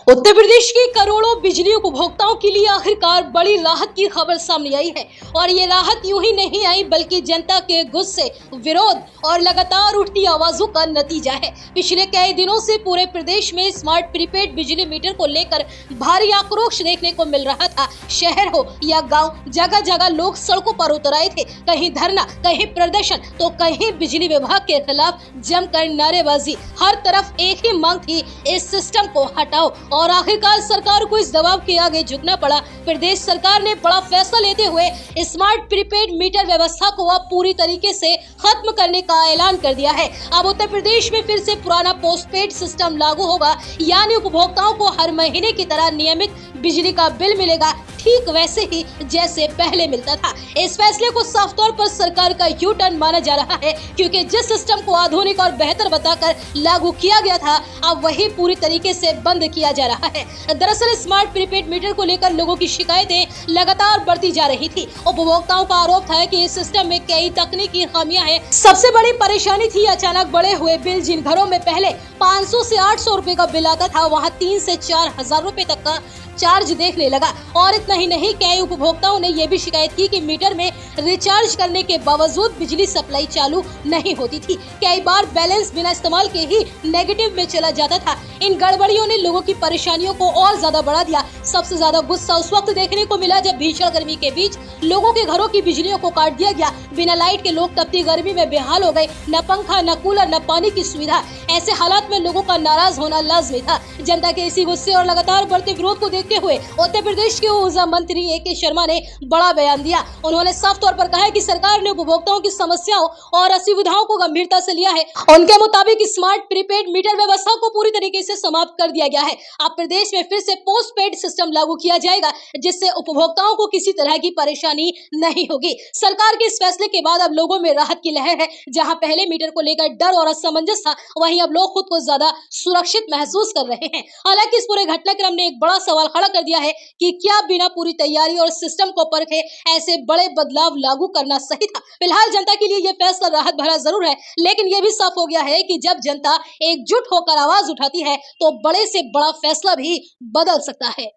उत्तर प्रदेश के करोड़ों बिजली उपभोक्ताओं के लिए आखिरकार बड़ी राहत की खबर सामने आई है। और ये राहत यूं ही नहीं आई बल्कि जनता के गुस्से, विरोध और लगातार उठती आवाजों का नतीजा है। पिछले कई दिनों से पूरे प्रदेश में स्मार्ट प्रीपेड बिजली मीटर को लेकर भारी आक्रोश देखने को मिल रहा था। शहर हो या गाँव, जगह जगह लोग सड़कों पर उतर आए थे। कहीं धरना, कहीं प्रदर्शन, तो कहीं बिजली विभाग के खिलाफ जमकर नारेबाजी। हर तरफ एक ही मांग थी, इस सिस्टम को हटाओ। और आखिरकार सरकार को इस दबाव के आगे झुकना पड़ा। प्रदेश सरकार ने बड़ा फैसला लेते हुए स्मार्ट प्रीपेड मीटर व्यवस्था को अब पूरी तरीके से खत्म करने का ऐलान कर दिया है। अब उत्तर प्रदेश में फिर से पुराना पोस्टपेड सिस्टम लागू होगा, यानी उपभोक्ताओं को हर महीने की तरह नियमित बिजली का बिल मिलेगा, ठीक वैसे ही जैसे पहले मिलता था। इस फैसले को साफ तौर पर सरकार का यू टर्न माना जा रहा है, क्योंकि जिस सिस्टम को आधुनिक और बेहतर बताकर लागू किया गया था, अब वही पूरी तरीके से बंद किया जा रहा है। दरअसल स्मार्ट प्रीपेड मीटर को लेकर लोगों की शिकायतें लगातार बढ़ती जा रही थी। उपभोक्ताओं का आरोप था कि इस सिस्टम में कई तकनीकी खामियां हैं। सबसे बड़ी परेशानी थी अचानक बढ़े हुए बिल। जिन घरों में पहले 500 से 800 रुपए का बिल आता था, वहाँ 3 से 4 हजार रुपए तक का चार्ज देखने लगा। और इतना ही नहीं, कई उपभोक्ताओं ने यह भी शिकायत की कि मीटर में रिचार्ज करने के बावजूद बिजली सप्लाई चालू नहीं होती थी। कई बार बैलेंस बिना इस्तेमाल के ही नेगेटिव में चला जाता था। इन गड़बड़ियों ने लोगों की परेशानियों को और ज्यादा बढ़ा दिया। सबसे ज्यादा गुस्सा उस वक्त देखने को मिला जब भीषण गर्मी के बीच लोगों के घरों की बिजलियों को काट दिया गया। बिना लाइट के लोग तपती गर्मी में बेहाल हो गए। न पंखा, न कूलर, न पानी की सुविधा। ऐसे हालात में लोगों का नाराज होना लाजमी था। जनता के इसी गुस्से और लगातार बढ़ते विरोध को देखते हुए उत्तर प्रदेश के ऊर्जा मंत्री ए.के. शर्मा ने बड़ा बयान दिया। उन्होंने साफ तौर पर कहा है कि सरकार ने उपभोक्ताओं की समस्याओं और असुविधाओं को गंभीरता से लिया है। उनके मुताबिक स्मार्ट प्रीपेड मीटर व्यवस्था को पूरी तरीके से समाप्त कर दिया गया है। अब प्रदेश में फिर से पोस्टपेड सिस्टम लागू किया जाएगा, जिससे उपभोक्ताओं को किसी तरह की परेशानी नहीं होगी। सरकार के इस फैसले के बाद अब लोगों में राहत की लहर है। जहां पहले मीटर को लेकर डर और असमंजस था, वहीं अब लोग खुद को ज्यादा सुरक्षित महसूस कर रहे हैं। हालांकि इस पूरे घटनाक्रम ने एक बड़ा सवाल खड़ा कर दिया है कि क्या बिना पूरी तैयारी और सिस्टम को परखे ऐसे बड़े बदलाव लागू करना सही था। फिलहाल जनता के लिए यह फैसला राहत भरा जरूर है, लेकिन यह भी साफ हो गया है कि जब जनता एकजुट होकर आवाज उठाती है तो बड़े से बड़ा फैसला भी बदल सकता है।